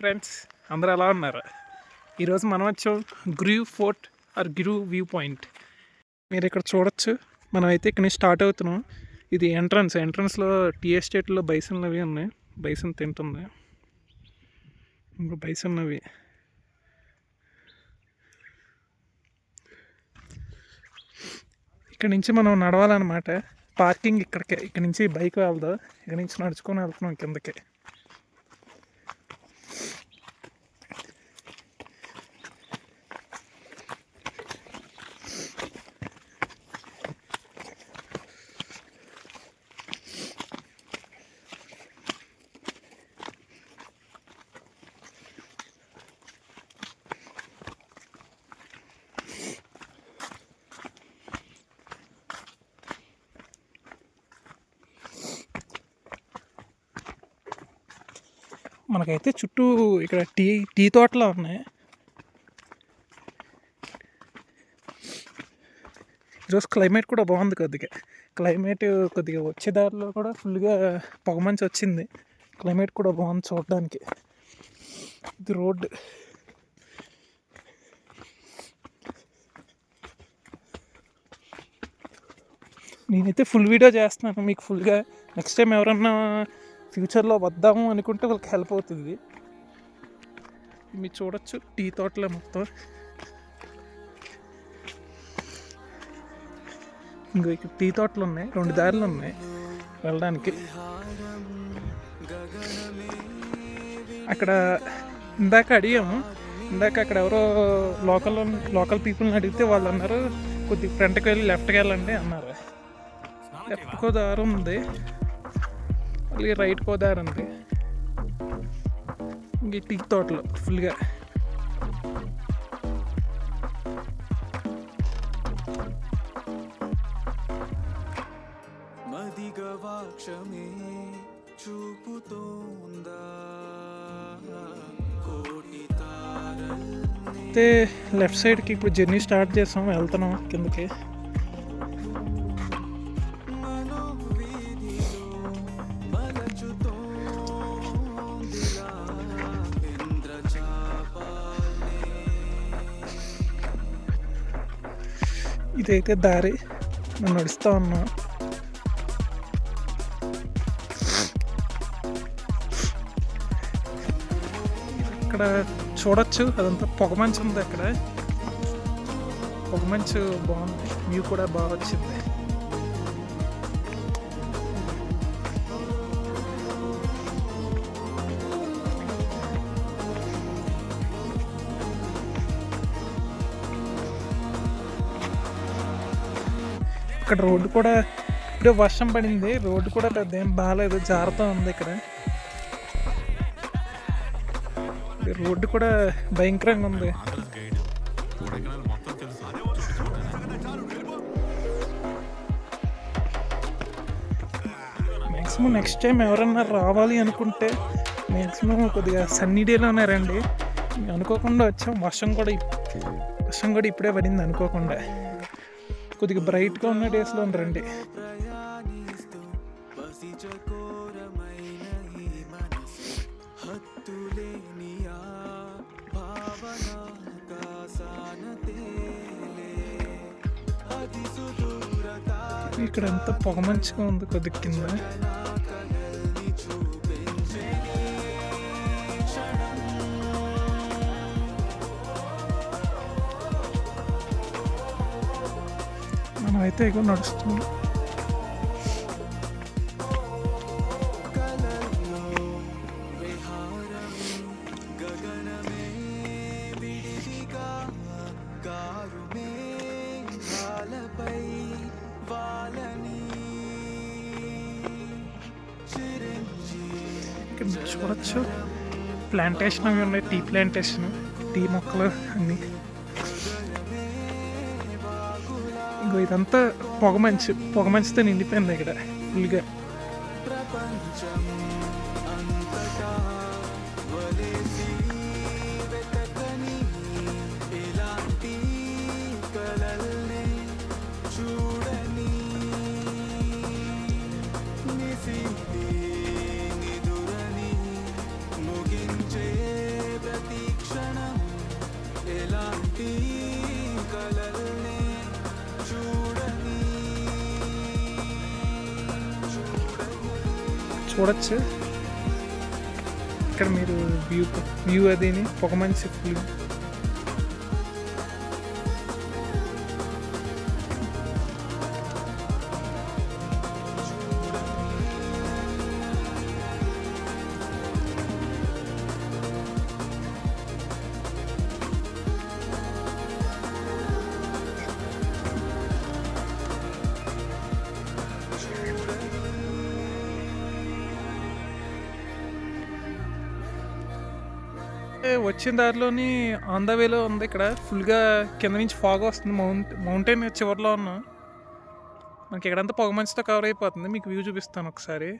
Friends అందరూ ఎలా ఉన్నారు? ఈరోజు మనం వచ్చాం Grove Fort or Grove View Point. మీరు ఇక్కడ చూడొచ్చు. మనం అయితే ఇక్కడ నుంచి స్టార్ట్ అవుతున్నాం. ఇది ఎంట్రన్స్లో టీ ఎస్టేట్లో బైసన్లు అవి ఉన్నాయి. బైసన్ తింటుంది. ఇంకో బైసన్ అవి. ఇక్కడ నుంచి మనం నడవాలన్నమాట. పార్కింగ్ ఇక్కడికే. ఇక్కడ నుంచి బైక్ వెళ్దాం. ఇక్కడ నుంచి నడుచుకొని వెళ్తున్నాం కిందకి. మనకైతే చుట్టూ ఇక్కడ టీ తోటలు ఉన్నాయి. ఈరోజు క్లైమేట్ కూడా బాగుంది. కొద్దిగా వచ్చే దారిలో కూడా ఫుల్గా పొగమంచు వచ్చింది. క్లైమేట్ కూడా బాగుంది చూడడానికి. ఇది రోడ్డు. నేనైతే ఫుల్ వీడియో చేస్తున్నాను మీకు ఫుల్గా. నెక్స్ట్ టైం ఎవరన్నా ఫ్యూచర్లో వద్దాము అనుకుంటే వాళ్ళకి హెల్ప్ అవుతుంది. మీరు చూడొచ్చు టీ తోటలే మొత్తం. ఇంకో ఇక్కడ టీ తోటలు ఉన్నాయి. 2 దారులు ఉన్నాయి వెళ్ళడానికి. అక్కడ ఇందాక అక్కడ ఎవరో లోకల్ పీపుల్ని అడిగితే వాళ్ళు అన్నారు కొద్దిగా ఫ్రంట్కి వెళ్ళి లెఫ్ట్కి వెళ్ళండి అన్నారు. లెఫ్ట్కో దారి ఉంది, మళ్ళీ రైట్కో దారి ఉంది. ఇంక టీ తోటలు ఫుల్గా. అయితే లెఫ్ట్ సైడ్కి ఇప్పుడు జర్నీ స్టార్ట్ చేసాం. వెళ్తున్నాం కిందకి. ఇదైతే దారి. మనం నడుస్తూ ఉన్నాం. ఇక్కడ చూడొచ్చు అదంతా పొగమంచు ఉంది. అక్కడ పొగమంచు బాగుంది. వ్యూ కూడా బాగా వచ్చింది. ఇక్కడ రోడ్డు కూడా ఇప్పుడే వర్షం పడింది. రోడ్డు కూడా పెద్ద ఏం బాగాలేదు, జారుతూ ఉంది. ఇక్కడ రోడ్డు కూడా భయంకరంగా ఉంది. మ్యాక్సిమం నెక్స్ట్ టైం ఎవరన్నా రావాలి అనుకుంటే మ్యాక్సిమం కొద్దిగా సన్నీ డేలోనే రండి. అనుకోకుండా వచ్చాం. వర్షం కూడా ఇప్పుడే పడింది అనుకోకుండా. కొద్దిగా బ్రైట్గా ఉన్న డేస్లో రండి. ఇక్కడ అంతా పొగమంచుగా ఉంది కొద్దిగా కింద. మనమైతే ఇక నడుస్తున్నాం. ఇక్కడ చూడొచ్చు ప్లాంటేషన్ అవి ఉన్నాయి. టీ ప్లాంటేషన్, టీ మొక్కలు అన్నీ. ఇంకో ఇదంతా పొగమంచుతో నిండిపోయింది ఇక్కడ ఫుల్గా. ముగించే చూడొచ్చు. ఇక్కడ మీరు వ్యూ అదిని పొగ మంచి ఫుల్. వచ్చిన దారిలోని ఆన్ ద వేలో ఉంది. ఇక్కడ ఫుల్గా కింద నుంచి ఫాగ్ వస్తుంది. మౌంటైన్ చివరిలో ఉన్నాం. మనకి ఇక్కడంతా పొగ మంచుతో కవర్ అయిపోతుంది. మీకు వ్యూ చూపిస్తాను ఒకసారి.